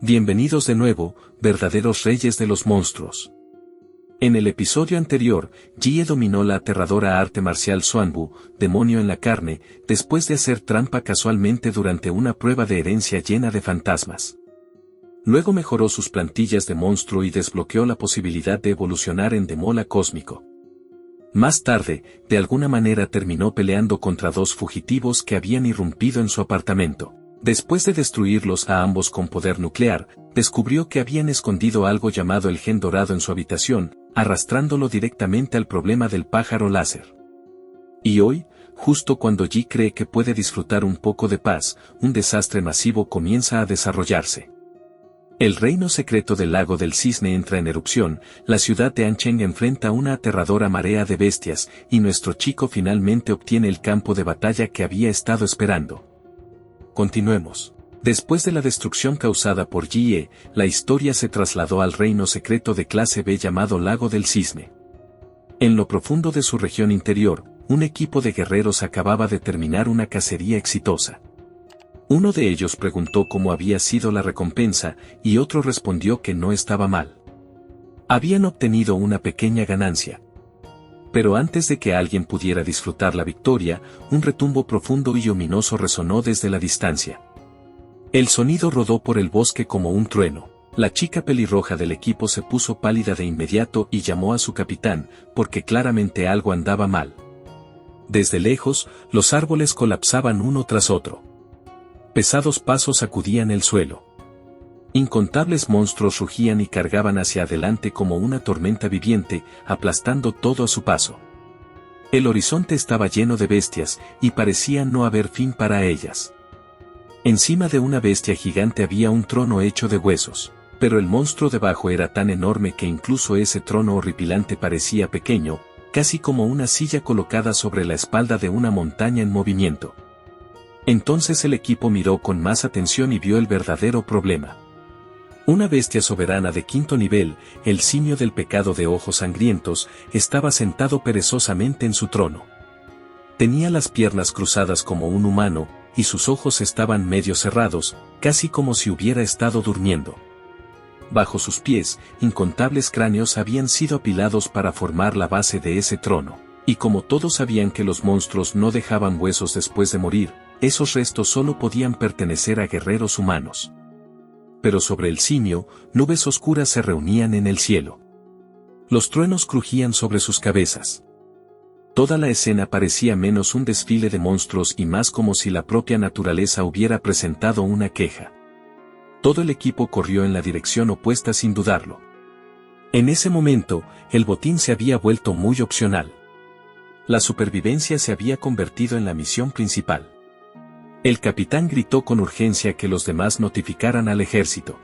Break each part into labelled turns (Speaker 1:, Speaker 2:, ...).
Speaker 1: Bienvenidos de nuevo, verdaderos reyes de los monstruos. En el episodio anterior, Jie dominó la aterradora arte marcial Xuanbu, demonio en la carne, después de hacer trampa casualmente durante una prueba de herencia llena de fantasmas. Luego mejoró sus plantillas de monstruo y desbloqueó la posibilidad de evolucionar en Demola cósmico. Más tarde, de alguna manera terminó peleando contra dos fugitivos que habían irrumpido en su apartamento. Después de destruirlos a ambos con poder nuclear, descubrió que habían escondido algo llamado el gen dorado en su habitación, arrastrándolo directamente al problema del pájaro láser. Y hoy, justo cuando Yi cree que puede disfrutar un poco de paz, un desastre masivo comienza a desarrollarse. El reino secreto del lago del cisne entra en erupción, la ciudad de Ancheng enfrenta una aterradora marea de bestias, y nuestro chico finalmente obtiene el campo de batalla que había estado esperando. Continuemos. Después de la destrucción causada por Jie, la historia se trasladó al reino secreto de clase B llamado Lago del Cisne. En lo profundo de su región interior, un equipo de guerreros acababa de terminar una cacería exitosa. Uno de ellos preguntó cómo había sido la recompensa, y otro respondió que no estaba mal. Habían obtenido una pequeña ganancia. Pero antes de que alguien pudiera disfrutar la victoria, un retumbo profundo y ominoso resonó desde la distancia. El sonido rodó por el bosque como un trueno. La chica pelirroja del equipo se puso pálida de inmediato y llamó a su capitán, porque claramente algo andaba mal. Desde lejos, los árboles colapsaban uno tras otro. Pesados pasos sacudían el suelo. Incontables monstruos rugían y cargaban hacia adelante como una tormenta viviente, aplastando todo a su paso. El horizonte estaba lleno de bestias, y parecía no haber fin para ellas. Encima de una bestia gigante había un trono hecho de huesos, pero el monstruo debajo era tan enorme que incluso ese trono horripilante parecía pequeño, casi como una silla colocada sobre la espalda de una montaña en movimiento. Entonces el equipo miró con más atención y vio el verdadero problema. Una bestia soberana de 5º nivel, el simio del pecado de ojos sangrientos, estaba sentado perezosamente en su trono. Tenía las piernas cruzadas como un humano, y sus ojos estaban medio cerrados, casi como si hubiera estado durmiendo. Bajo sus pies, incontables cráneos habían sido apilados para formar la base de ese trono, y como todos sabían que los monstruos no dejaban huesos después de morir, esos restos solo podían pertenecer a guerreros humanos. Pero sobre el simio, nubes oscuras se reunían en el cielo. Los truenos crujían sobre sus cabezas. Toda la escena parecía menos un desfile de monstruos y más como si la propia naturaleza hubiera presentado una queja. Todo el equipo corrió en la dirección opuesta sin dudarlo. En ese momento, el botín se había vuelto muy opcional. La supervivencia se había convertido en la misión principal. El capitán gritó con urgencia que los demás notificaran al ejército.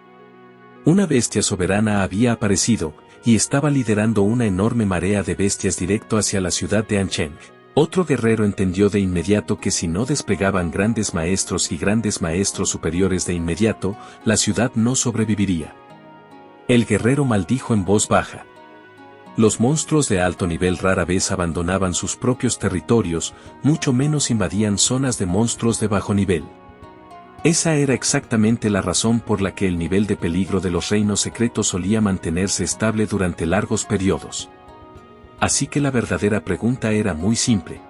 Speaker 1: Una bestia soberana había aparecido, y estaba liderando una enorme marea de bestias directo hacia la ciudad de Ancheng. Otro guerrero entendió de inmediato que si no desplegaban grandes maestros y grandes maestros superiores de inmediato, la ciudad no sobreviviría. El guerrero maldijo en voz baja. Los monstruos de alto nivel rara vez abandonaban sus propios territorios, mucho menos invadían zonas de monstruos de bajo nivel. Esa era exactamente la razón por la que el nivel de peligro de los reinos secretos solía mantenerse estable durante largos periodos. Así que la verdadera pregunta era muy simple.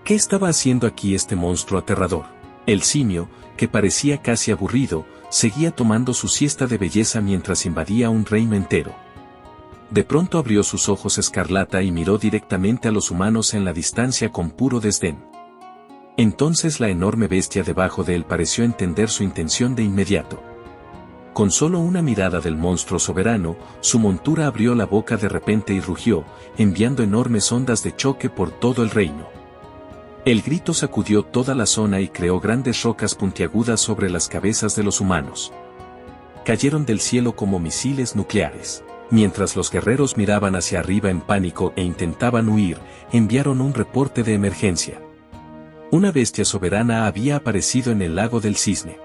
Speaker 1: ¿Qué estaba haciendo aquí este monstruo aterrador? El simio, que parecía casi aburrido, seguía tomando su siesta de belleza mientras invadía un reino entero. De pronto abrió sus ojos escarlata y miró directamente a los humanos en la distancia con puro desdén. Entonces la enorme bestia debajo de él pareció entender su intención de inmediato. Con solo una mirada del monstruo soberano, su montura abrió la boca de repente y rugió, enviando enormes ondas de choque por todo el reino. El grito sacudió toda la zona y creó grandes rocas puntiagudas sobre las cabezas de los humanos. Cayeron del cielo como misiles nucleares. Mientras los guerreros miraban hacia arriba en pánico e intentaban huir, enviaron un reporte de emergencia. Una bestia soberana había aparecido en el lago del cisne.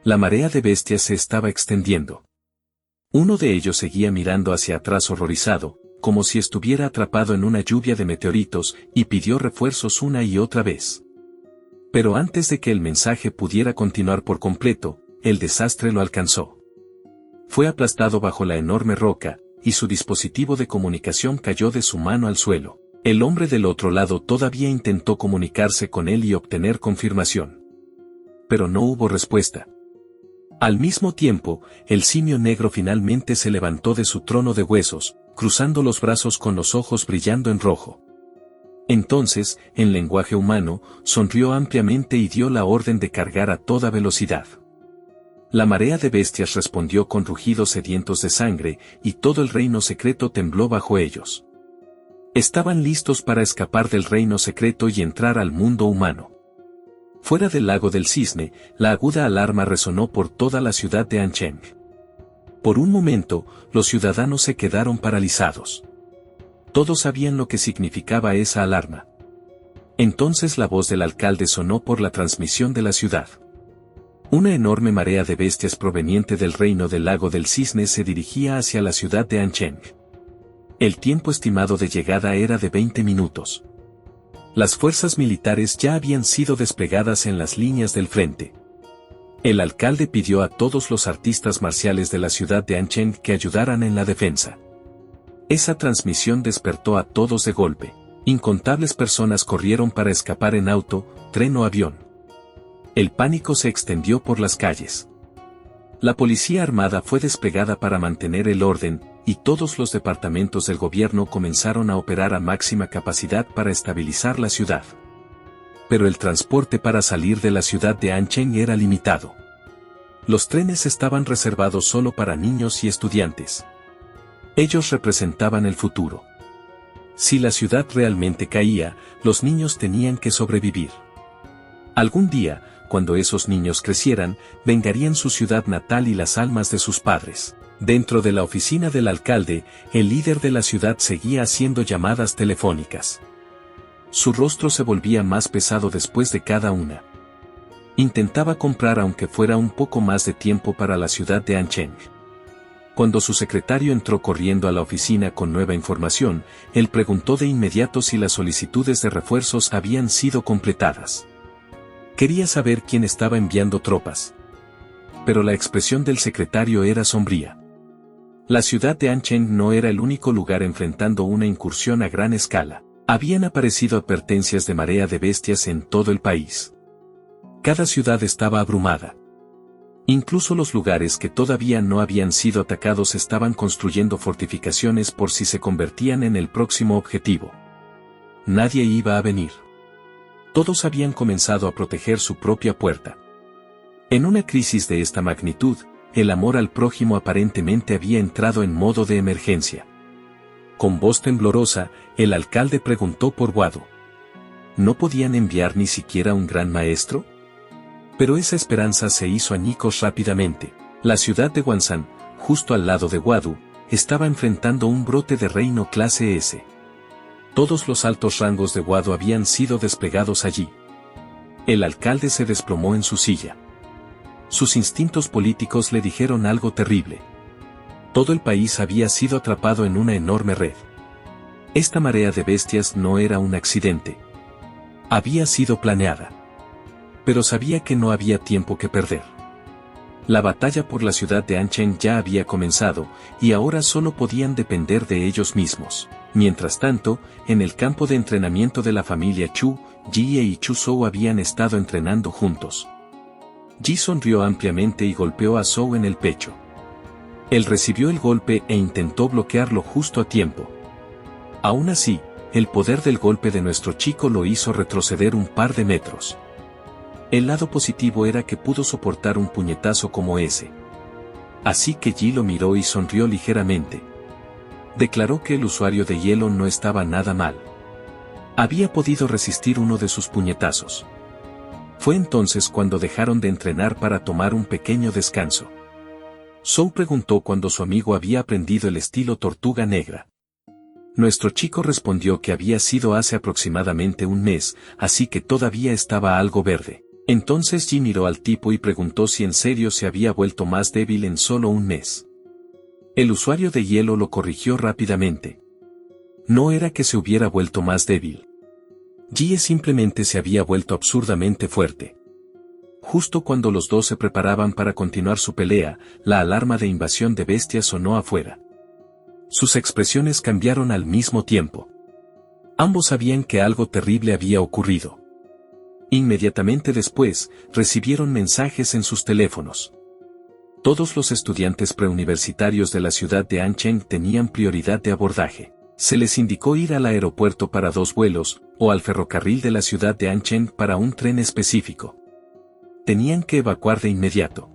Speaker 1: La marea de bestias se estaba extendiendo. Uno de ellos seguía mirando hacia atrás horrorizado, como si estuviera atrapado en una lluvia de meteoritos, y pidió refuerzos una y otra vez. Pero antes de que el mensaje pudiera continuar por completo, el desastre lo alcanzó. Fue aplastado bajo la enorme roca, y su dispositivo de comunicación cayó de su mano al suelo. El hombre del otro lado todavía intentó comunicarse con él y obtener confirmación. Pero no hubo respuesta. Al mismo tiempo, el simio negro finalmente se levantó de su trono de huesos, cruzando los brazos con los ojos brillando en rojo. Entonces, en lenguaje humano, sonrió ampliamente y dio la orden de cargar a toda velocidad. La marea de bestias respondió con rugidos sedientos de sangre, y todo el reino secreto tembló bajo ellos. Estaban listos para escapar del reino secreto y entrar al mundo humano. Fuera del lago del cisne, la aguda alarma resonó por toda la ciudad de Ancheng. Por un momento, los ciudadanos se quedaron paralizados. Todos sabían lo que significaba esa alarma. Entonces la voz del alcalde sonó por la transmisión de la ciudad. Una enorme marea de bestias proveniente del reino del lago del cisne se dirigía hacia la ciudad de Ancheng. El tiempo estimado de llegada era de 20 minutos. Las fuerzas militares ya habían sido desplegadas en las líneas del frente. El alcalde pidió a todos los artistas marciales de la ciudad de Ancheng que ayudaran en la defensa. Esa transmisión despertó a todos de golpe. Incontables personas corrieron para escapar en auto, tren o avión. El pánico se extendió por las calles. La policía armada fue desplegada para mantener el orden, y todos los departamentos del gobierno comenzaron a operar a máxima capacidad para estabilizar la ciudad. Pero el transporte para salir de la ciudad de Ancheng era limitado. Los trenes estaban reservados solo para niños y estudiantes. Ellos representaban el futuro. Si la ciudad realmente caía, los niños tenían que sobrevivir. Algún día, cuando esos niños crecieran, vengarían su ciudad natal y las almas de sus padres. Dentro de la oficina del alcalde, el líder de la ciudad seguía haciendo llamadas telefónicas. Su rostro se volvía más pesado después de cada una. Intentaba comprar aunque fuera un poco más de tiempo para la ciudad de Ancheng. Cuando su secretario entró corriendo a la oficina con nueva información, él preguntó de inmediato si las solicitudes de refuerzos habían sido completadas. Quería saber quién estaba enviando tropas. Pero la expresión del secretario era sombría. La ciudad de Ancheng no era el único lugar enfrentando una incursión a gran escala. Habían aparecido advertencias de marea de bestias en todo el país. Cada ciudad estaba abrumada. Incluso los lugares que todavía no habían sido atacados estaban construyendo fortificaciones por si se convertían en el próximo objetivo. Nadie iba a venir. Todos habían comenzado a proteger su propia puerta. En una crisis de esta magnitud, el amor al prójimo aparentemente había entrado en modo de emergencia. Con voz temblorosa, el alcalde preguntó por Wadu. ¿No podían enviar ni siquiera un gran maestro? Pero esa esperanza se hizo añicos rápidamente. La ciudad de Wansan, justo al lado de Wadu, estaba enfrentando un brote de reino clase S. Todos los altos rangos de Wadu habían sido desplegados allí. El alcalde se desplomó en su silla. Sus instintos políticos le dijeron algo terrible. Todo el país había sido atrapado en una enorme red. Esta marea de bestias no era un accidente. Había sido planeada. Pero sabía que no había tiempo que perder. La batalla por la ciudad de Ancheng ya había comenzado, y ahora solo podían depender de ellos mismos. Mientras tanto, en el campo de entrenamiento de la familia Chu, Jie y Chu Zhou habían estado entrenando juntos. Ji sonrió ampliamente y golpeó a Zhou en el pecho. Él recibió el golpe e intentó bloquearlo justo a tiempo. Aún así, el poder del golpe de nuestro chico lo hizo retroceder un par de metros. El lado positivo era que pudo soportar un puñetazo como ese. Así que Ji lo miró y sonrió ligeramente. Declaró que el usuario de hielo no estaba nada mal. Había podido resistir uno de sus puñetazos. Fue entonces cuando dejaron de entrenar para tomar un pequeño descanso. Zhou preguntó cuando su amigo había aprendido el estilo tortuga negra. Nuestro chico respondió que había sido hace aproximadamente un mes, así que todavía estaba algo verde. Entonces Ji miró al tipo y preguntó si en serio se había vuelto más débil en solo un mes. El usuario de hielo lo corrigió rápidamente. No era que se hubiera vuelto más débil. Ji simplemente se había vuelto absurdamente fuerte. Justo cuando los dos se preparaban para continuar su pelea, la alarma de invasión de bestias sonó afuera. Sus expresiones cambiaron al mismo tiempo. Ambos sabían que algo terrible había ocurrido. Inmediatamente después, recibieron mensajes en sus teléfonos. Todos los estudiantes preuniversitarios de la ciudad de Ancheng tenían prioridad de abordaje. Se les indicó ir al aeropuerto para 2 vuelos, o al ferrocarril de la ciudad de Ancheng para un tren específico. Tenían que evacuar de inmediato.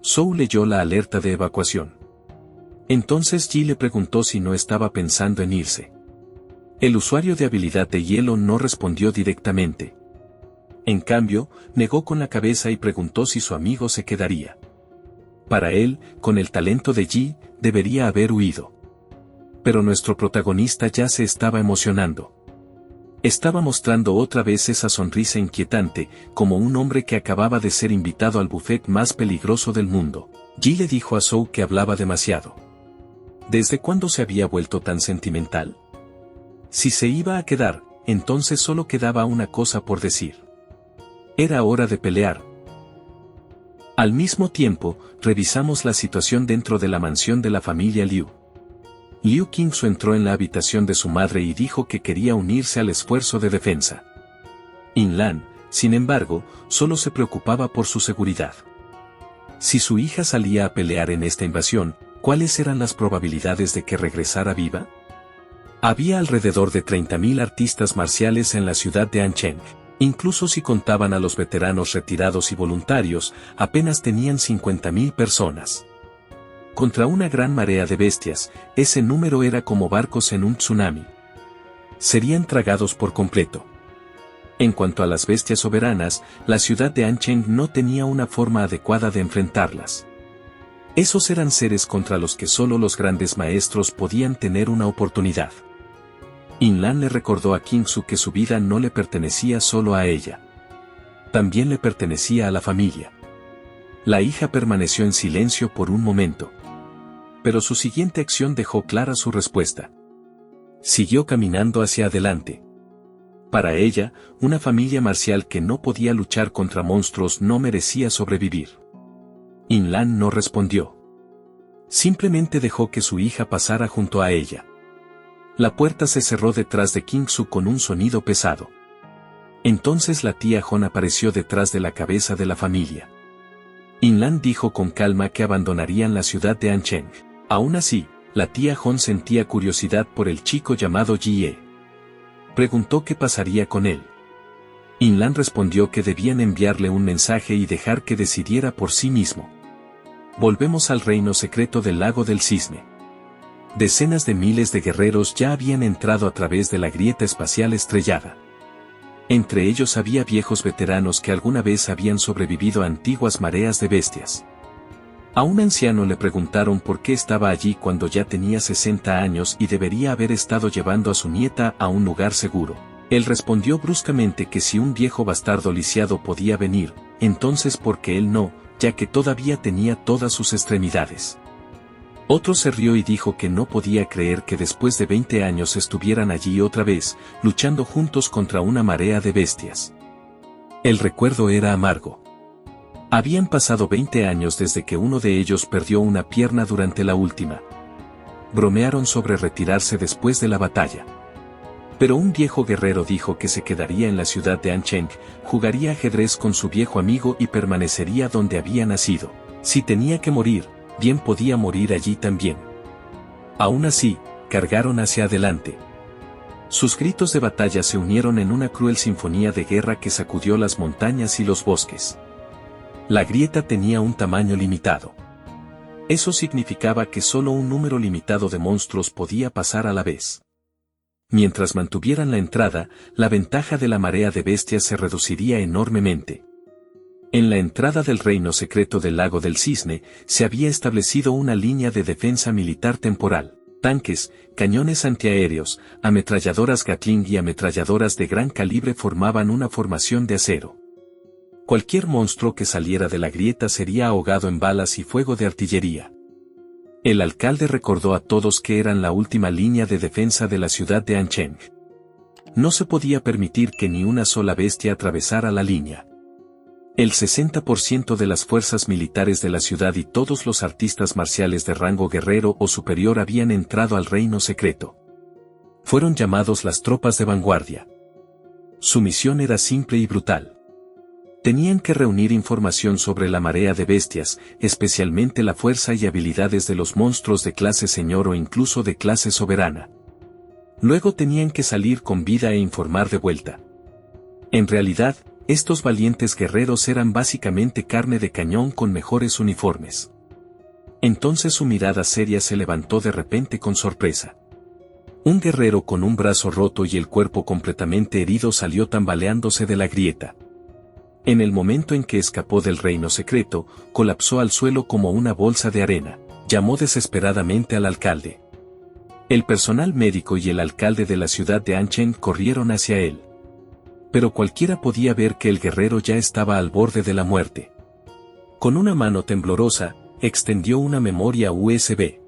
Speaker 1: Zhou leyó la alerta de evacuación. Entonces Ji le preguntó si no estaba pensando en irse. El usuario de habilidad de hielo no respondió directamente. En cambio, negó con la cabeza y preguntó si su amigo se quedaría. Para él, con el talento de Ji, debería haber huido. Pero nuestro protagonista ya se estaba emocionando. Estaba mostrando otra vez esa sonrisa inquietante, como un hombre que acababa de ser invitado al buffet más peligroso del mundo. Ji le dijo a Zhou que hablaba demasiado. ¿Desde cuándo se había vuelto tan sentimental? Si se iba a quedar, entonces solo quedaba una cosa por decir. Era hora de pelear. Al mismo tiempo, revisamos la situación dentro de la mansión de la familia Liu. Liu Qingsu entró en la habitación de su madre y dijo que quería unirse al esfuerzo de defensa. Yinlan, sin embargo, solo se preocupaba por su seguridad. Si su hija salía a pelear en esta invasión, ¿cuáles eran las probabilidades de que regresara viva? Había alrededor de 30.000 artistas marciales en la ciudad de Ancheng. Incluso si contaban a los veteranos retirados y voluntarios, apenas tenían 50.000 personas. Contra una gran marea de bestias, ese número era como barcos en un tsunami. Serían tragados por completo. En cuanto a las bestias soberanas, la ciudad de Ancheng no tenía una forma adecuada de enfrentarlas. Esos eran seres contra los que solo los grandes maestros podían tener una oportunidad. Yinlan le recordó a Qingsu que su vida no le pertenecía solo a ella. También le pertenecía a la familia. La hija permaneció en silencio por un momento. Pero su siguiente acción dejó clara su respuesta. Siguió caminando hacia adelante. Para ella, una familia marcial que no podía luchar contra monstruos no merecía sobrevivir. Yinlan no respondió. Simplemente dejó que su hija pasara junto a ella. La puerta se cerró detrás de Qingsu con un sonido pesado. Entonces la tía Hon apareció detrás de la cabeza de la familia. Yinlan dijo con calma que abandonarían la ciudad de Ancheng. Aún así, la tía Hon sentía curiosidad por el chico llamado Jie. Preguntó qué pasaría con él. Yinlan respondió que debían enviarle un mensaje y dejar que decidiera por sí mismo. Volvemos al reino secreto del lago del cisne. Decenas de miles de guerreros ya habían entrado a través de la grieta espacial estrellada. Entre ellos había viejos veteranos que alguna vez habían sobrevivido a antiguas mareas de bestias. A un anciano le preguntaron por qué estaba allí cuando ya tenía 60 años y debería haber estado llevando a su nieta a un lugar seguro. Él respondió bruscamente que si un viejo bastardo lisiado podía venir, entonces ¿por qué él no?, ya que todavía tenía todas sus extremidades. Otro se rió y dijo que no podía creer que después de 20 años estuvieran allí otra vez, luchando juntos contra una marea de bestias. El recuerdo era amargo. Habían pasado 20 años desde que uno de ellos perdió una pierna durante la última. Bromearon sobre retirarse después de la batalla. Pero un viejo guerrero dijo que se quedaría en la ciudad de Ancheng, jugaría ajedrez con su viejo amigo y permanecería donde había nacido. Si tenía que morir, bien podía morir allí también. Aún así, cargaron hacia adelante. Sus gritos de batalla se unieron en una cruel sinfonía de guerra que sacudió las montañas y los bosques. La grieta tenía un tamaño limitado. Eso significaba que solo un número limitado de monstruos podía pasar a la vez. Mientras mantuvieran la entrada, la ventaja de la marea de bestias se reduciría enormemente. En la entrada del reino secreto del lago del cisne, se había establecido una línea de defensa militar temporal. Tanques, cañones antiaéreos, ametralladoras Gatling y ametralladoras de gran calibre formaban una formación de acero. Cualquier monstruo que saliera de la grieta sería ahogado en balas y fuego de artillería. El alcalde recordó a todos que eran la última línea de defensa de la ciudad de Ancheng. No se podía permitir que ni una sola bestia atravesara la línea. El 60% de las fuerzas militares de la ciudad y todos los artistas marciales de rango guerrero o superior habían entrado al reino secreto. Fueron llamados las tropas de vanguardia. Su misión era simple y brutal. Tenían que reunir información sobre la marea de bestias, especialmente la fuerza y habilidades de los monstruos de clase señor o incluso de clase soberana. Luego tenían que salir con vida e informar de vuelta. En realidad, estos valientes guerreros eran básicamente carne de cañón con mejores uniformes. Entonces su mirada seria se levantó de repente con sorpresa. Un guerrero con un brazo roto y el cuerpo completamente herido salió tambaleándose de la grieta. En el momento en que escapó del reino secreto, colapsó al suelo como una bolsa de arena. Llamó desesperadamente al alcalde. El personal médico y el alcalde de la ciudad de Anchen corrieron hacia él. Pero cualquiera podía ver que el guerrero ya estaba al borde de la muerte. Con una mano temblorosa, extendió una memoria USB.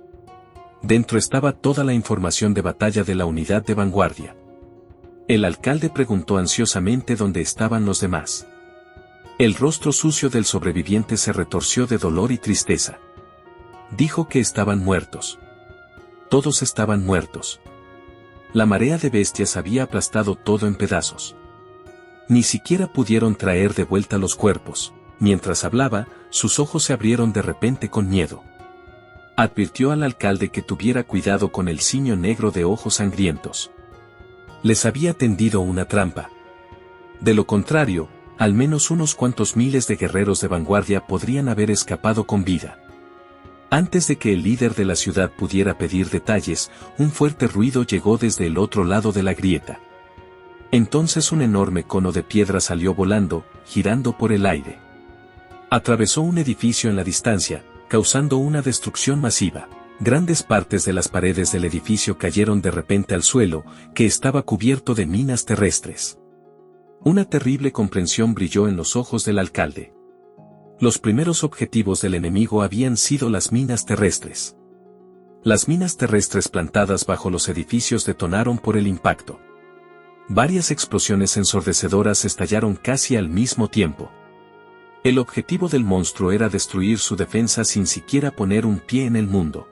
Speaker 1: Dentro estaba toda la información de batalla de la unidad de vanguardia. El alcalde preguntó ansiosamente dónde estaban los demás. El rostro sucio del sobreviviente se retorció de dolor y tristeza. Dijo que estaban muertos. Todos estaban muertos. La marea de bestias había aplastado todo en pedazos. Ni siquiera pudieron traer de vuelta los cuerpos. Mientras hablaba, sus ojos se abrieron de repente con miedo. Advirtió al alcalde que tuviera cuidado con el simio negro de ojos sangrientos. Les había tendido una trampa. De lo contrario, al menos unos cuantos miles de guerreros de vanguardia podrían haber escapado con vida. Antes de que el líder de la ciudad pudiera pedir detalles, un fuerte ruido llegó desde el otro lado de la grieta. Entonces un enorme cono de piedra salió volando, girando por el aire. Atravesó un edificio en la distancia, causando una destrucción masiva. Grandes partes de las paredes del edificio cayeron de repente al suelo, que estaba cubierto de minas terrestres. Una terrible comprensión brilló en los ojos del alcalde. Los primeros objetivos del enemigo habían sido las minas terrestres. Las minas terrestres plantadas bajo los edificios detonaron por el impacto. Varias explosiones ensordecedoras estallaron casi al mismo tiempo. El objetivo del monstruo era destruir su defensa sin siquiera poner un pie en el mundo.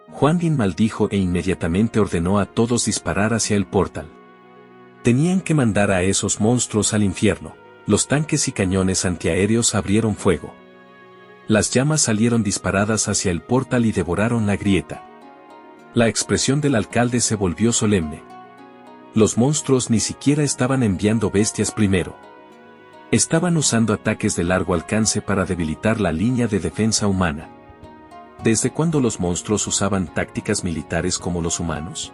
Speaker 1: Huang Bin maldijo e inmediatamente ordenó a todos disparar hacia el portal. Tenían que mandar a esos monstruos al infierno. Los tanques y cañones antiaéreos abrieron fuego. Las llamas salieron disparadas hacia el portal y devoraron la grieta. La expresión del alcalde se volvió solemne. Los monstruos ni siquiera estaban enviando bestias primero. Estaban usando ataques de largo alcance para debilitar la línea de defensa humana. ¿Desde cuándo los monstruos usaban tácticas militares como los humanos?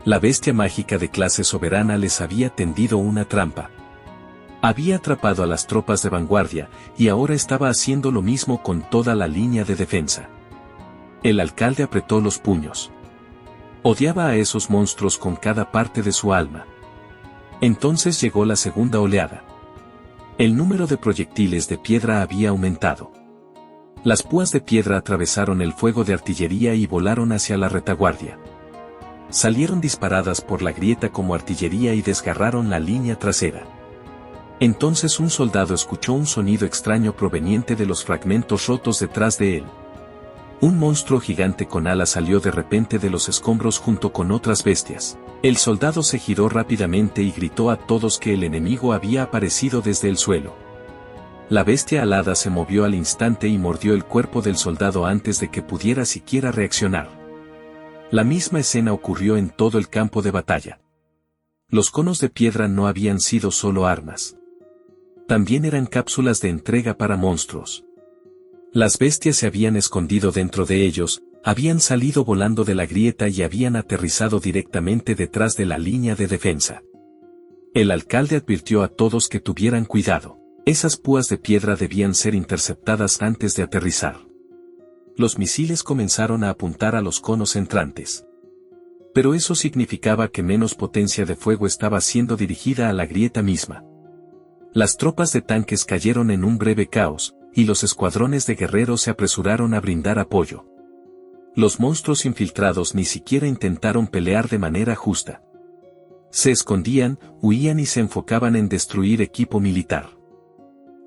Speaker 1: La bestia mágica de clase soberana les había tendido una trampa. Había atrapado a las tropas de vanguardia, y ahora estaba haciendo lo mismo con toda la línea de defensa. El alcalde apretó los puños. Odiaba a esos monstruos con cada parte de su alma. Entonces llegó la segunda oleada. El número de proyectiles de piedra había aumentado. Las púas de piedra atravesaron el fuego de artillería y volaron hacia la retaguardia. Salieron disparadas por la grieta como artillería y desgarraron la línea trasera. Entonces un soldado escuchó un sonido extraño proveniente de los fragmentos rotos detrás de él. Un monstruo gigante con alas salió de repente de los escombros junto con otras bestias. El soldado se giró rápidamente y gritó a todos que el enemigo había aparecido desde el suelo. La bestia alada se movió al instante y mordió el cuerpo del soldado antes de que pudiera siquiera reaccionar. La misma escena ocurrió en todo el campo de batalla. Los conos de piedra no habían sido solo armas. También eran cápsulas de entrega para monstruos. Las bestias se habían escondido dentro de ellos, habían salido volando de la grieta y habían aterrizado directamente detrás de la línea de defensa. El alcalde advirtió a todos que tuvieran cuidado. Esas púas de piedra debían ser interceptadas antes de aterrizar. Los misiles comenzaron a apuntar a los conos entrantes. Pero eso significaba que menos potencia de fuego estaba siendo dirigida a la grieta misma. Las tropas de tanques cayeron en un breve caos, y los escuadrones de guerreros se apresuraron a brindar apoyo. Los monstruos infiltrados ni siquiera intentaron pelear de manera justa. Se escondían, huían y se enfocaban en destruir equipo militar.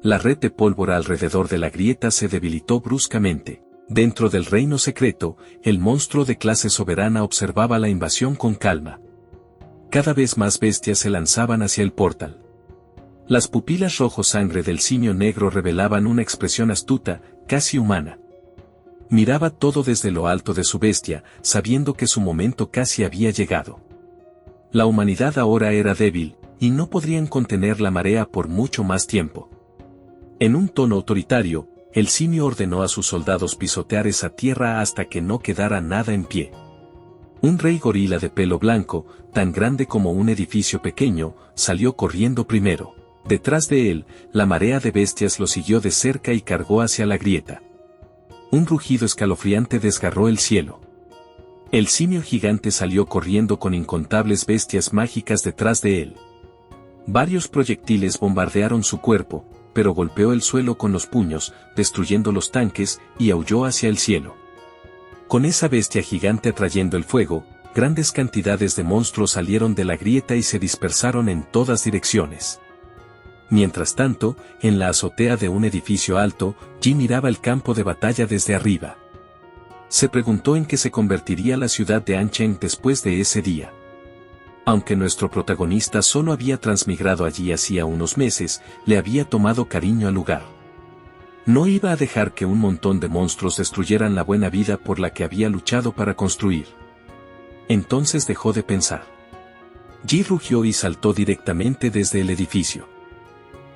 Speaker 1: La red de pólvora alrededor de la grieta se debilitó bruscamente. Dentro del reino secreto, el monstruo de clase soberana observaba la invasión con calma. Cada vez más bestias se lanzaban hacia el portal. Las pupilas rojo sangre del simio negro revelaban una expresión astuta, casi humana. Miraba todo desde lo alto de su bestia, sabiendo que su momento casi había llegado. La humanidad ahora era débil, y no podrían contener la marea por mucho más tiempo. En un tono autoritario, el simio ordenó a sus soldados pisotear esa tierra hasta que no quedara nada en pie. Un rey gorila de pelo blanco, tan grande como un edificio pequeño, salió corriendo primero. Detrás de él, la marea de bestias lo siguió de cerca y cargó hacia la grieta. Un rugido escalofriante desgarró el cielo. El simio gigante salió corriendo con incontables bestias mágicas detrás de él. Varios proyectiles bombardearon su cuerpo, pero golpeó el suelo con los puños, destruyendo los tanques, y aulló hacia el cielo. Con esa bestia gigante atrayendo el fuego, grandes cantidades de monstruos salieron de la grieta y se dispersaron en todas direcciones. Mientras tanto, en la azotea de un edificio alto, Ji miraba el campo de batalla desde arriba. Se preguntó en qué se convertiría la ciudad de Ancheng después de ese día. Aunque nuestro protagonista solo había transmigrado allí hacía unos meses, le había tomado cariño al lugar. No iba a dejar que un montón de monstruos destruyeran la buena vida por la que había luchado para construir. Entonces dejó de pensar. Ji rugió y saltó directamente desde el edificio.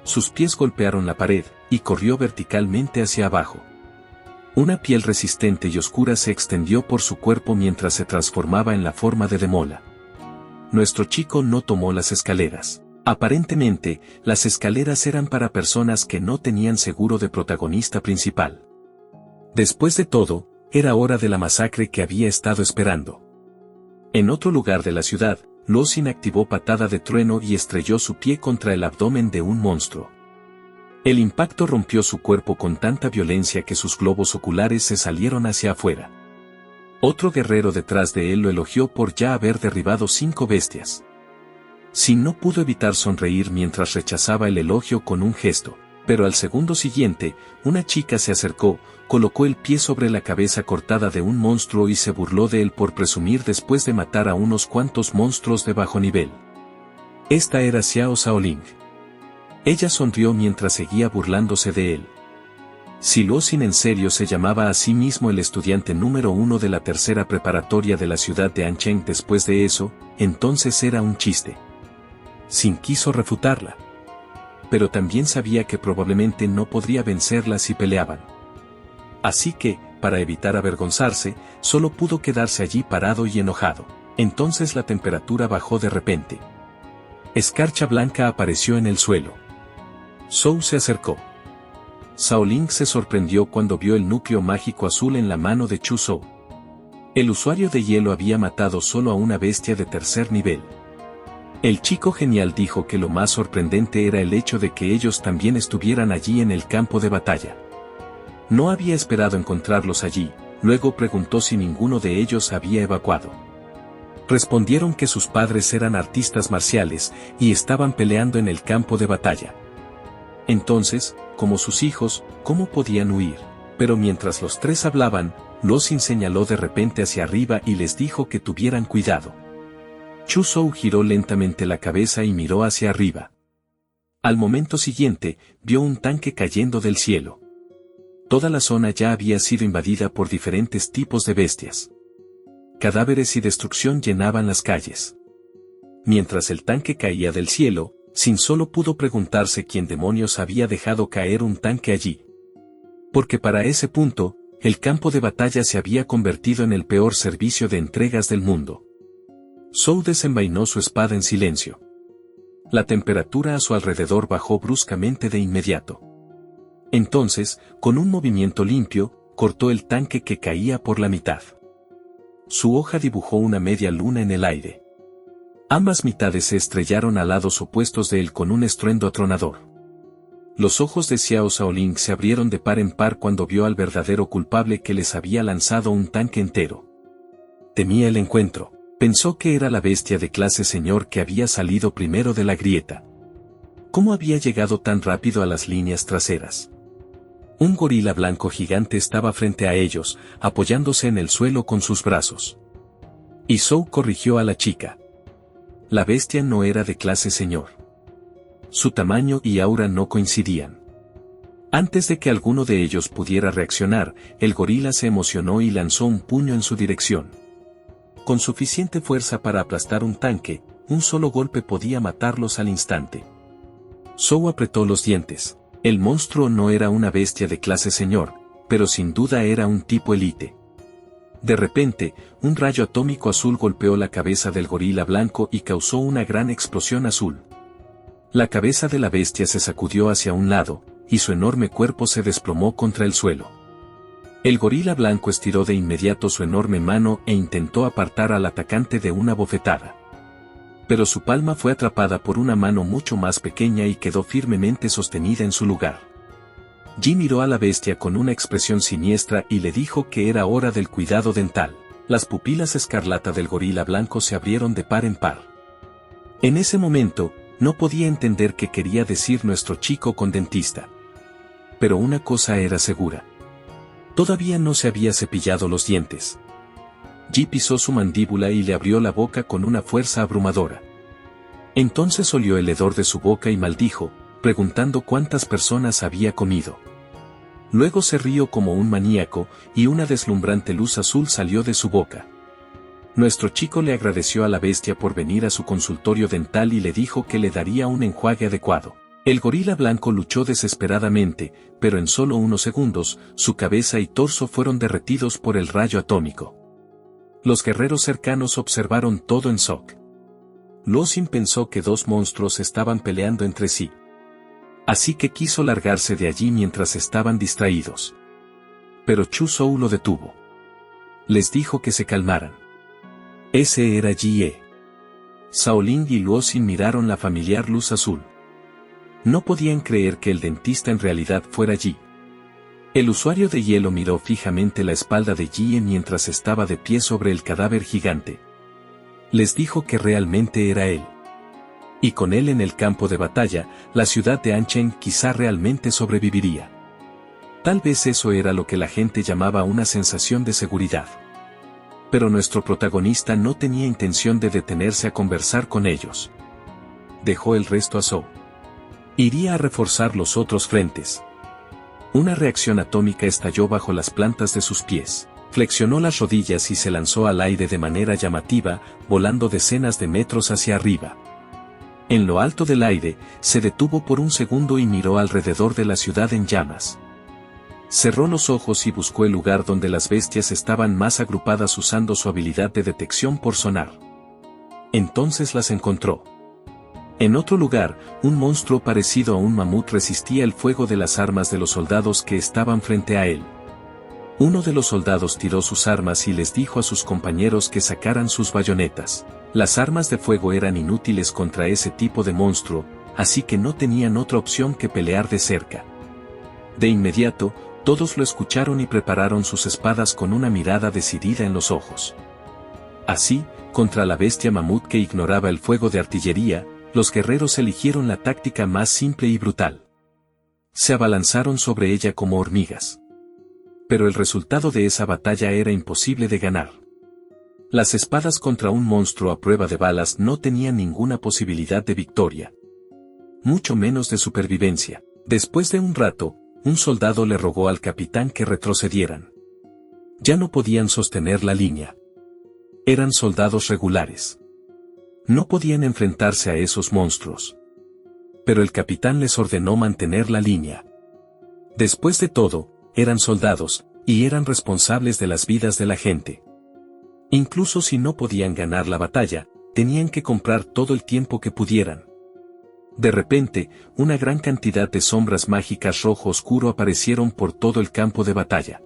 Speaker 1: Sus pies golpearon la pared, y corrió verticalmente hacia abajo. Una piel resistente y oscura se extendió por su cuerpo mientras se transformaba en la forma de Demola. Nuestro chico no tomó las escaleras. Aparentemente, las escaleras eran para personas que no tenían seguro de protagonista principal. Después de todo, era hora de la masacre que había estado esperando. En otro lugar de la ciudad, Losin activó patada de trueno y estrelló su pie contra el abdomen de un monstruo. El impacto rompió su cuerpo con tanta violencia que sus globos oculares se salieron hacia afuera. Otro guerrero detrás de él lo elogió por ya haber derribado 5 bestias. Sin no pudo evitar sonreír mientras rechazaba el elogio con un gesto, pero al segundo siguiente, una chica se acercó, colocó el pie sobre la cabeza cortada de un monstruo y se burló de él por presumir después de matar a unos cuantos monstruos de bajo nivel. Esta era Xiao Shaoling. Ella sonrió mientras seguía burlándose de él. Si Losin en serio se llamaba a sí mismo el estudiante número 1 de la tercera preparatoria de la ciudad de Ancheng después de eso, entonces era un chiste. Sin quiso refutarla. Pero también sabía que probablemente no podría vencerla si peleaban. Así que, para evitar avergonzarse, solo pudo quedarse allí parado y enojado. Entonces la temperatura bajó de repente. Escarcha blanca apareció en el suelo. Zhou se acercó. Shaoling se sorprendió cuando vio el núcleo mágico azul en la mano de Chu Zhou. El usuario de hielo había matado solo a una bestia de tercer nivel. El chico genial dijo que lo más sorprendente era el hecho de que ellos también estuvieran allí en el campo de batalla. No había esperado encontrarlos allí, luego preguntó si ninguno de ellos había evacuado. Respondieron que sus padres eran artistas marciales y estaban peleando en el campo de batalla. Entonces, como sus hijos, ¿cómo podían huir? Pero mientras los tres hablaban, Losin señaló de repente hacia arriba y les dijo que tuvieran cuidado. Chu Zhou giró lentamente la cabeza y miró hacia arriba. Al momento siguiente, vio un tanque cayendo del cielo. Toda la zona ya había sido invadida por diferentes tipos de bestias. Cadáveres y destrucción llenaban las calles. Mientras el tanque caía del cielo, Sin solo pudo preguntarse quién demonios había dejado caer un tanque allí. Porque para ese punto, el campo de batalla se había convertido en el peor servicio de entregas del mundo. Zhou desenvainó su espada en silencio. La temperatura a su alrededor bajó bruscamente de inmediato. Entonces, con un movimiento limpio, cortó el tanque que caía por la mitad. Su hoja dibujó una media luna en el aire. Ambas mitades se estrellaron a lados opuestos de él con un estruendo atronador. Los ojos de Xiao Shaoling se abrieron de par en par cuando vio al verdadero culpable que les había lanzado un tanque entero. Temía el encuentro. Pensó que era la bestia de clase señor que había salido primero de la grieta. ¿Cómo había llegado tan rápido a las líneas traseras? Un gorila blanco gigante estaba frente a ellos, apoyándose en el suelo con sus brazos. Y Zhou corrigió a la chica. La bestia no era de clase señor. Su tamaño y aura no coincidían. Antes de que alguno de ellos pudiera reaccionar, el gorila se emocionó y lanzó un puño en su dirección. Con suficiente fuerza para aplastar un tanque, un solo golpe podía matarlos al instante. Zhou apretó los dientes. El monstruo no era una bestia de clase señor, pero sin duda era un tipo élite. De repente, un rayo atómico azul golpeó la cabeza del gorila blanco y causó una gran explosión azul. La cabeza de la bestia se sacudió hacia un lado, y su enorme cuerpo se desplomó contra el suelo. El gorila blanco estiró de inmediato su enorme mano e intentó apartar al atacante de una bofetada. Pero su palma fue atrapada por una mano mucho más pequeña y quedó firmemente sostenida en su lugar. Ji miró a la bestia con una expresión siniestra y le dijo que era hora del cuidado dental. Las pupilas escarlata del gorila blanco se abrieron de par en par. En ese momento, no podía entender qué quería decir nuestro chico con dentista. Pero una cosa era segura. Todavía no se había cepillado los dientes. Ji pisó su mandíbula y le abrió la boca con una fuerza abrumadora. Entonces olió el hedor de su boca y maldijo, preguntando cuántas personas había comido. Luego se rió como un maníaco, y una deslumbrante luz azul salió de su boca. Nuestro chico le agradeció a la bestia por venir a su consultorio dental y le dijo que le daría un enjuague adecuado. El gorila blanco luchó desesperadamente, pero en solo unos segundos, su cabeza y torso fueron derretidos por el rayo atómico. Los guerreros cercanos observaron todo en shock. Luo Xin pensó que dos monstruos estaban peleando entre sí. Así que quiso largarse de allí mientras estaban distraídos. Pero Chu Zhou lo detuvo. Les dijo que se calmaran. Ese era Jie. Shaolin y Luo Xin miraron la familiar luz azul. No podían creer que el dentista en realidad fuera Ji. El usuario de hielo miró fijamente la espalda de Jie mientras estaba de pie sobre el cadáver gigante. Les dijo que realmente era él. Y con él en el campo de batalla, la ciudad de Anchen quizá realmente sobreviviría. Tal vez eso era lo que la gente llamaba una sensación de seguridad. Pero nuestro protagonista no tenía intención de detenerse a conversar con ellos. Dejó el resto a Zhou. Iría a reforzar los otros frentes. Una reacción atómica estalló bajo las plantas de sus pies. Flexionó las rodillas y se lanzó al aire de manera llamativa, volando decenas de metros hacia arriba. En lo alto del aire, se detuvo por un segundo y miró alrededor de la ciudad en llamas. Cerró los ojos y buscó el lugar donde las bestias estaban más agrupadas usando su habilidad de detección por sonar. Entonces las encontró. En otro lugar, un monstruo parecido a un mamut resistía el fuego de las armas de los soldados que estaban frente a él. Uno de los soldados tiró sus armas y les dijo a sus compañeros que sacaran sus bayonetas. Las armas de fuego eran inútiles contra ese tipo de monstruo, así que no tenían otra opción que pelear de cerca. De inmediato, todos lo escucharon y prepararon sus espadas con una mirada decidida en los ojos. Así, contra la bestia mamut que ignoraba el fuego de artillería, los guerreros eligieron la táctica más simple y brutal. Se abalanzaron sobre ella como hormigas. Pero el resultado de esa batalla era imposible de ganar. Las espadas contra un monstruo a prueba de balas no tenían ninguna posibilidad de victoria. Mucho menos de supervivencia. Después de un rato, un soldado le rogó al capitán que retrocedieran. Ya no podían sostener la línea. Eran soldados regulares. No podían enfrentarse a esos monstruos. Pero el capitán les ordenó mantener la línea. Después de todo, eran soldados, y eran responsables de las vidas de la gente. Incluso si no podían ganar la batalla, tenían que comprar todo el tiempo que pudieran. De repente, una gran cantidad de sombras mágicas rojo oscuro aparecieron por todo el campo de batalla.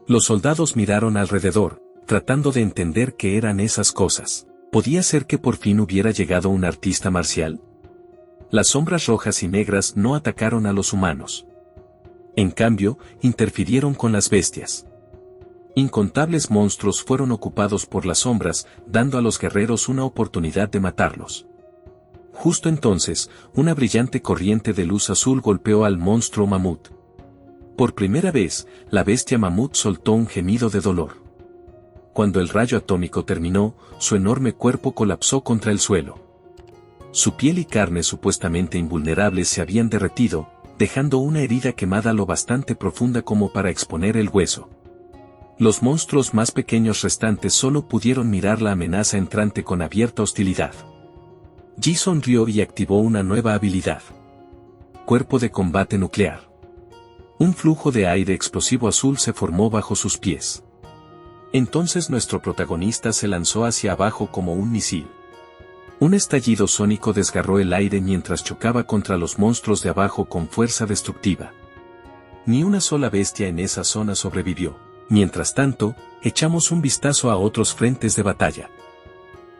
Speaker 1: Los soldados miraron alrededor, tratando de entender qué eran esas cosas. ¿Podía ser que por fin hubiera llegado un artista marcial? Las sombras rojas y negras no atacaron a los humanos. En cambio, interfirieron con las bestias. Incontables monstruos fueron ocupados por las sombras, dando a los guerreros una oportunidad de matarlos. Justo entonces, una brillante corriente de luz azul golpeó al monstruo mamut. Por primera vez, la bestia mamut soltó un gemido de dolor. Cuando el rayo atómico terminó, su enorme cuerpo colapsó contra el suelo. Su piel y carne supuestamente invulnerables se habían derretido, dejando una herida quemada lo bastante profunda como para exponer el hueso. Los monstruos más pequeños restantes solo pudieron mirar la amenaza entrante con abierta hostilidad. Yi sonrió y activó una nueva habilidad. Cuerpo de combate nuclear. Un flujo de aire explosivo azul se formó bajo sus pies. Entonces nuestro protagonista se lanzó hacia abajo como un misil. Un estallido sónico desgarró el aire mientras chocaba contra los monstruos de abajo con fuerza destructiva. Ni una sola bestia en esa zona sobrevivió. Mientras tanto, echamos un vistazo a otros frentes de batalla.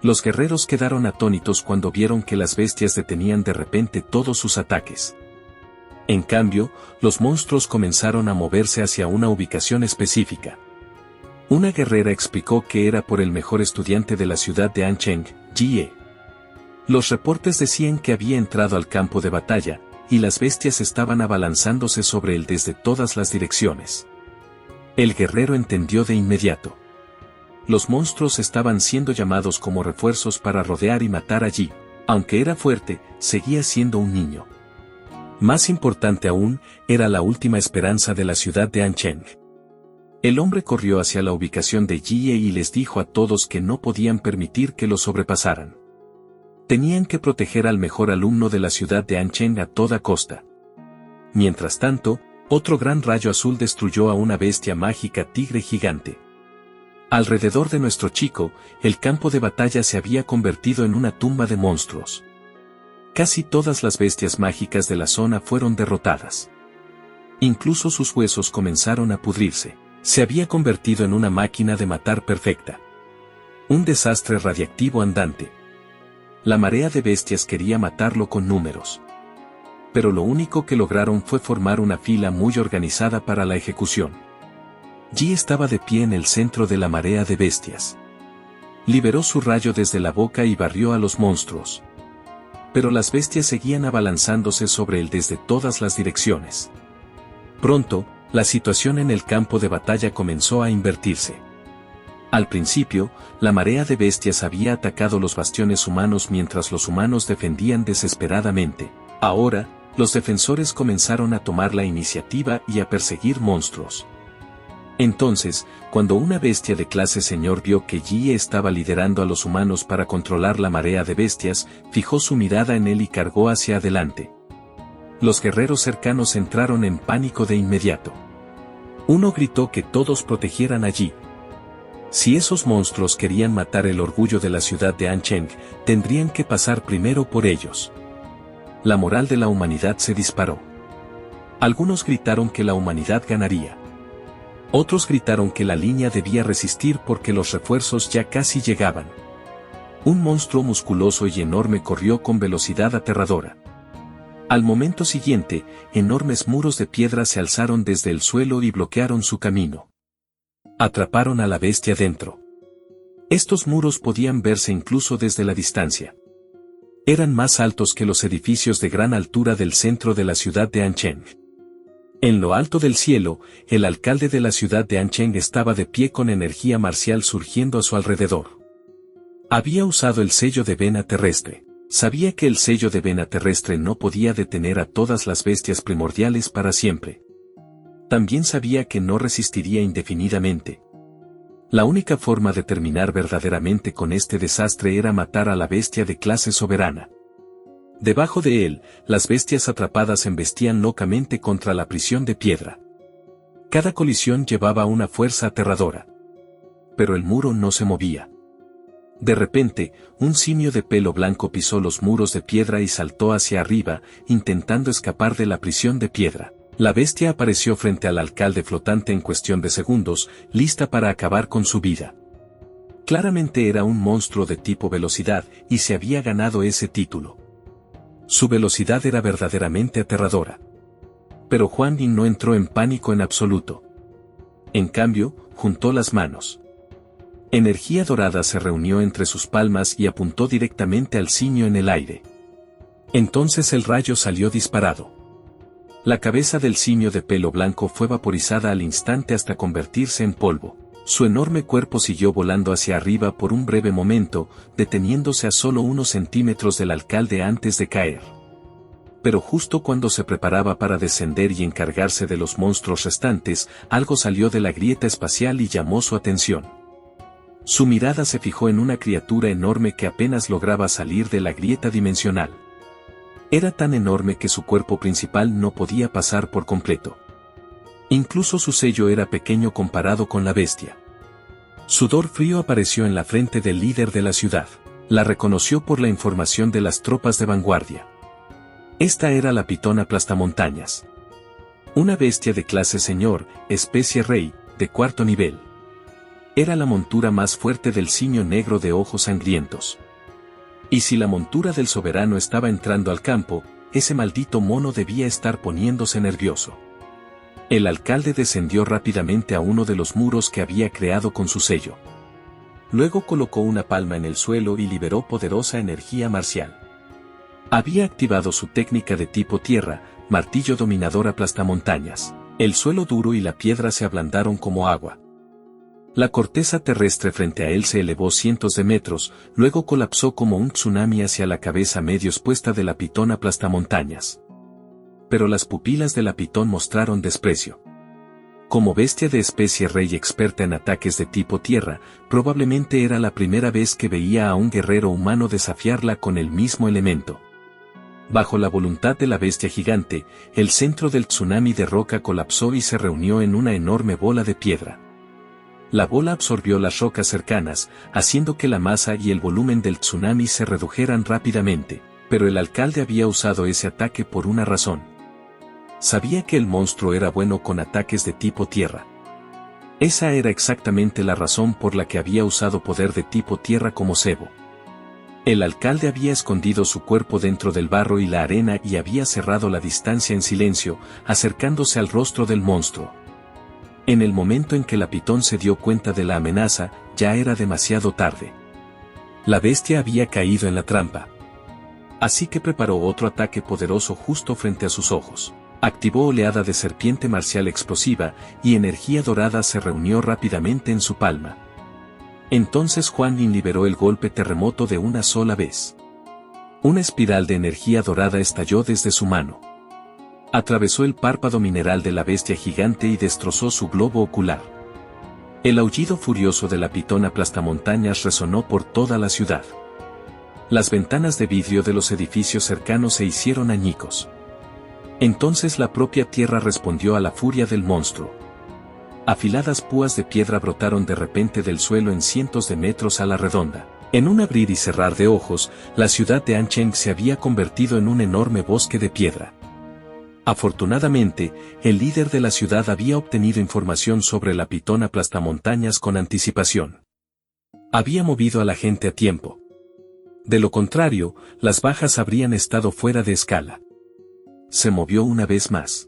Speaker 1: Los guerreros quedaron atónitos cuando vieron que las bestias detenían de repente todos sus ataques. En cambio, los monstruos comenzaron a moverse hacia una ubicación específica. Una guerrera explicó que era por el mejor estudiante de la ciudad de Ancheng, Jie. Los reportes decían que había entrado al campo de batalla, y las bestias estaban abalanzándose sobre él desde todas las direcciones. El guerrero entendió de inmediato. Los monstruos estaban siendo llamados como refuerzos para rodear y matar allí. Aunque era fuerte, seguía siendo un niño. Más importante aún, era la última esperanza de la ciudad de Ancheng. El hombre corrió hacia la ubicación de Jie y les dijo a todos que no podían permitir que lo sobrepasaran. Tenían que proteger al mejor alumno de la ciudad de Ancheng a toda costa. Mientras tanto, otro gran rayo azul destruyó a una bestia mágica tigre gigante. Alrededor de nuestro chico, el campo de batalla se había convertido en una tumba de monstruos. Casi todas las bestias mágicas de la zona fueron derrotadas. Incluso sus huesos comenzaron a pudrirse. Se había convertido en una máquina de matar perfecta. Un desastre radiactivo andante. La marea de bestias quería matarlo con números. Pero lo único que lograron fue formar una fila muy organizada para la ejecución. Yi estaba de pie en el centro de la marea de bestias. Liberó su rayo desde la boca y barrió a los monstruos. Pero las bestias seguían abalanzándose sobre él desde todas las direcciones. Pronto, la situación en el campo de batalla comenzó a invertirse. Al principio, la marea de bestias había atacado los bastiones humanos mientras los humanos defendían desesperadamente. Ahora, los defensores comenzaron a tomar la iniciativa y a perseguir monstruos. Entonces, cuando una bestia de clase señor vio que Yi estaba liderando a los humanos para controlar la marea de bestias, fijó su mirada en él y cargó hacia adelante. Los guerreros cercanos entraron en pánico de inmediato. Uno gritó que todos protegieran a Yi. Si esos monstruos querían matar el orgullo de la ciudad de Ancheng, tendrían que pasar primero por ellos. La moral de la humanidad se disparó. Algunos gritaron que la humanidad ganaría. Otros gritaron que la línea debía resistir porque los refuerzos ya casi llegaban. Un monstruo musculoso y enorme corrió con velocidad aterradora. Al momento siguiente, enormes muros de piedra se alzaron desde el suelo y bloquearon su camino. Atraparon a la bestia dentro. Estos muros podían verse incluso desde la distancia. Eran más altos que los edificios de gran altura del centro de la ciudad de Ancheng. En lo alto del cielo, el alcalde de la ciudad de Ancheng estaba de pie con energía marcial surgiendo a su alrededor. Había usado el sello de vena terrestre. Sabía que el sello de vena terrestre no podía detener a todas las bestias primordiales para siempre. También sabía que no resistiría indefinidamente. La única forma de terminar verdaderamente con este desastre era matar a la bestia de clase soberana. Debajo de él, las bestias atrapadas embestían locamente contra la prisión de piedra. Cada colisión llevaba una fuerza aterradora. Pero el muro no se movía. De repente, un simio de pelo blanco pisó los muros de piedra y saltó hacia arriba, intentando escapar de la prisión de piedra. La bestia apareció frente al alcalde flotante en cuestión de segundos, lista para acabar con su vida. Claramente era un monstruo de tipo velocidad, y se había ganado ese título. Su velocidad era verdaderamente aterradora. Pero Huan Yin no entró en pánico en absoluto. En cambio, juntó las manos. Energía dorada se reunió entre sus palmas y apuntó directamente al simio en el aire. Entonces el rayo salió disparado. La cabeza del simio de pelo blanco fue vaporizada al instante hasta convertirse en polvo. Su enorme cuerpo siguió volando hacia arriba por un breve momento, deteniéndose a solo unos centímetros del alcalde antes de caer. Pero justo cuando se preparaba para descender y encargarse de los monstruos restantes, algo salió de la grieta espacial y llamó su atención. Su mirada se fijó en una criatura enorme que apenas lograba salir de la grieta dimensional. Era tan enorme que su cuerpo principal no podía pasar por completo. Incluso su sello era pequeño comparado con la bestia. Sudor frío apareció en la frente del líder de la ciudad. La reconoció por la información de las tropas de vanguardia. Esta era la pitón aplastamontañas. Una bestia de clase señor, especie rey, de 4º nivel. Era la montura más fuerte del simio negro de ojos sangrientos. Y si la montura del soberano estaba entrando al campo, ese maldito mono debía estar poniéndose nervioso. El alcalde descendió rápidamente a uno de los muros que había creado con su sello. Luego colocó una palma en el suelo y liberó poderosa energía marcial. Había activado su técnica de tipo tierra, martillo dominador aplastamontañas. El suelo duro y la piedra se ablandaron como agua. La corteza terrestre frente a él se elevó cientos de metros, luego colapsó como un tsunami hacia la cabeza medio expuesta de la pitón aplastamontañas. Pero las pupilas de la pitón mostraron desprecio. Como bestia de especie rey experta en ataques de tipo tierra, probablemente era la primera vez que veía a un guerrero humano desafiarla con el mismo elemento. Bajo la voluntad de la bestia gigante, el centro del tsunami de roca colapsó y se reunió en una enorme bola de piedra. La bola absorbió las rocas cercanas, haciendo que la masa y el volumen del tsunami se redujeran rápidamente, pero el alcalde había usado ese ataque por una razón. Sabía que el monstruo era bueno con ataques de tipo tierra. Esa era exactamente la razón por la que había usado poder de tipo tierra como cebo. El alcalde había escondido su cuerpo dentro del barro y la arena y había cerrado la distancia en silencio, acercándose al rostro del monstruo. En el momento en que la pitón se dio cuenta de la amenaza, ya era demasiado tarde. La bestia había caído en la trampa. Así que preparó otro ataque poderoso justo frente a sus ojos. Activó oleada de serpiente marcial explosiva, y energía dorada se reunió rápidamente en su palma. Entonces Huan Yin liberó el golpe terremoto de una sola vez. Una espiral de energía dorada estalló desde su mano. Atravesó el párpado mineral de la bestia gigante y destrozó su globo ocular. El aullido furioso de la pitón aplastamontañas resonó por toda la ciudad. Las ventanas de vidrio de los edificios cercanos se hicieron añicos. Entonces la propia tierra respondió a la furia del monstruo. Afiladas púas de piedra brotaron de repente del suelo en cientos de metros a la redonda. En un abrir y cerrar de ojos, la ciudad de Ancheng se había convertido en un enorme bosque de piedra. Afortunadamente, el líder de la ciudad había obtenido información sobre la pitón aplastamontañas con anticipación. Había movido a la gente a tiempo. De lo contrario, las bajas habrían estado fuera de escala. Se movió una vez más.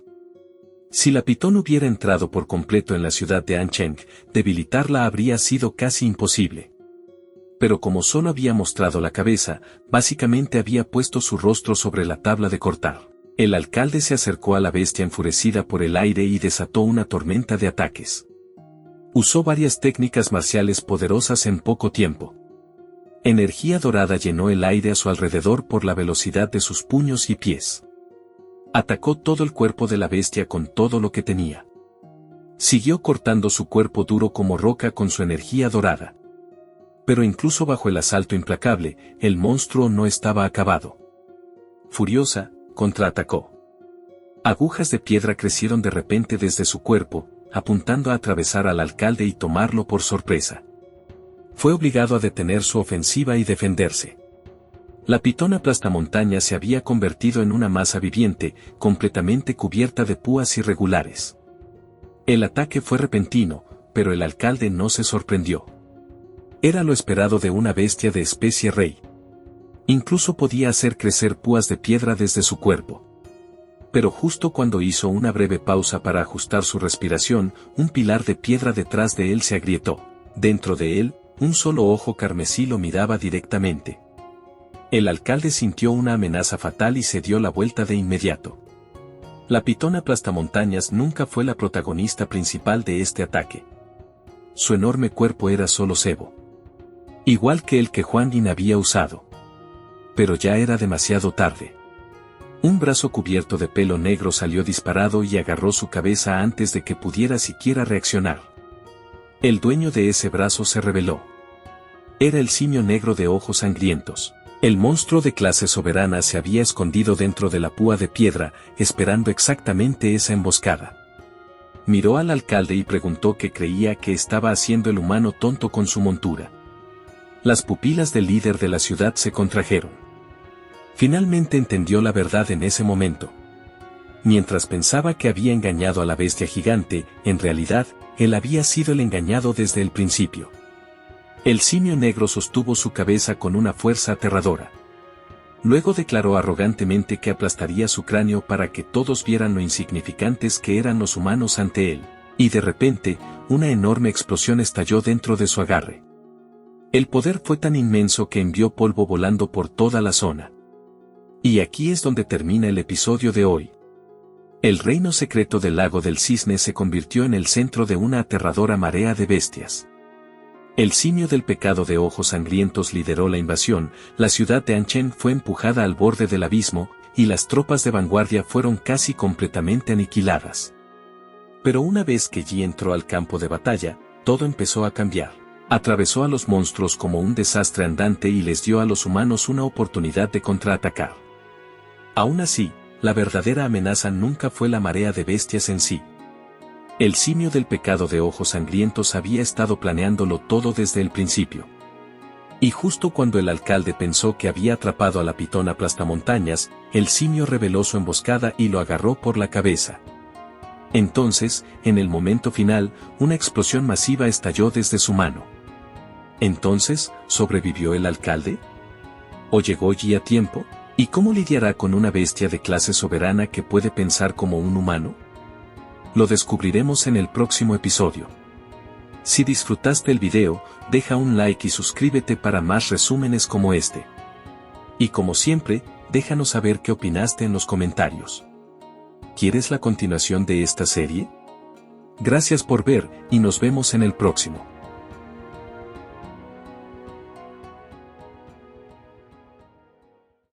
Speaker 1: Si la pitón hubiera entrado por completo en la ciudad de Ancheng, debilitarla habría sido casi imposible. Pero como solo había mostrado la cabeza, básicamente había puesto su rostro sobre la tabla de cortar. El alcalde se acercó a la bestia enfurecida por el aire y desató una tormenta de ataques. Usó varias técnicas marciales poderosas en poco tiempo. Energía dorada llenó el aire a su alrededor por la velocidad de sus puños y pies. Atacó todo el cuerpo de la bestia con todo lo que tenía. Siguió cortando su cuerpo duro como roca con su energía dorada. Pero incluso bajo el asalto implacable, el monstruo no estaba acabado. Furiosa, contraatacó. Agujas de piedra crecieron de repente desde su cuerpo, apuntando a atravesar al alcalde y tomarlo por sorpresa. Fue obligado a detener su ofensiva y defenderse. La pitón aplastamontañas se había convertido en una masa viviente, completamente cubierta de púas irregulares. El ataque fue repentino, pero el alcalde no se sorprendió. Era lo esperado de una bestia de especie rey. Incluso podía hacer crecer púas de piedra desde su cuerpo. Pero justo cuando hizo una breve pausa para ajustar su respiración, un pilar de piedra detrás de él se agrietó. Dentro de él, un solo ojo carmesí lo miraba directamente. El alcalde sintió una amenaza fatal y se dio la vuelta de inmediato. La pitona aplastamontañas nunca fue la protagonista principal de este ataque. Su enorme cuerpo era solo cebo. Igual que el que Huan Yin había usado. Pero ya era demasiado tarde. Un brazo cubierto de pelo negro salió disparado y agarró su cabeza antes de que pudiera siquiera reaccionar. El dueño de ese brazo se reveló. Era el simio negro de ojos sangrientos. El monstruo de clase soberana se había escondido dentro de la púa de piedra, esperando exactamente esa emboscada. Miró al alcalde y preguntó qué creía que estaba haciendo el humano tonto con su montura. Las pupilas del líder de la ciudad se contrajeron. Finalmente entendió la verdad en ese momento. Mientras pensaba que había engañado a la bestia gigante, en realidad, él había sido el engañado desde el principio. El simio negro sostuvo su cabeza con una fuerza aterradora. Luego declaró arrogantemente que aplastaría su cráneo para que todos vieran lo insignificantes que eran los humanos ante él, y de repente, una enorme explosión estalló dentro de su agarre. El poder fue tan inmenso que envió polvo volando por toda la zona. Y aquí es donde termina el episodio de hoy. El reino secreto del lago del cisne se convirtió en el centro de una aterradora marea de bestias. El simio del pecado de ojos sangrientos lideró la invasión, la ciudad de Anchen fue empujada al borde del abismo, y las tropas de vanguardia fueron casi completamente aniquiladas. Pero una vez que Yi entró al campo de batalla, todo empezó a cambiar. Atravesó a los monstruos como un desastre andante y les dio a los humanos una oportunidad de contraatacar. Aún así, la verdadera amenaza nunca fue la marea de bestias en sí. El simio del pecado de ojos sangrientos había estado planeándolo todo desde el principio. Y justo cuando el alcalde pensó que había atrapado a la pitona aplastamontañas, el simio reveló su emboscada y lo agarró por la cabeza. Entonces, en el momento final, una explosión masiva estalló desde su mano. Entonces, ¿sobrevivió el alcalde? ¿O llegó Yi a tiempo? ¿Y cómo lidiará con una bestia de clase soberana que puede pensar como un humano? Lo descubriremos en el próximo episodio. Si disfrutaste el video, deja un like y suscríbete para más resúmenes como este. Y como siempre, déjanos saber qué opinaste en los comentarios. ¿Quieres la continuación de esta serie? Gracias por ver, y nos vemos en el próximo.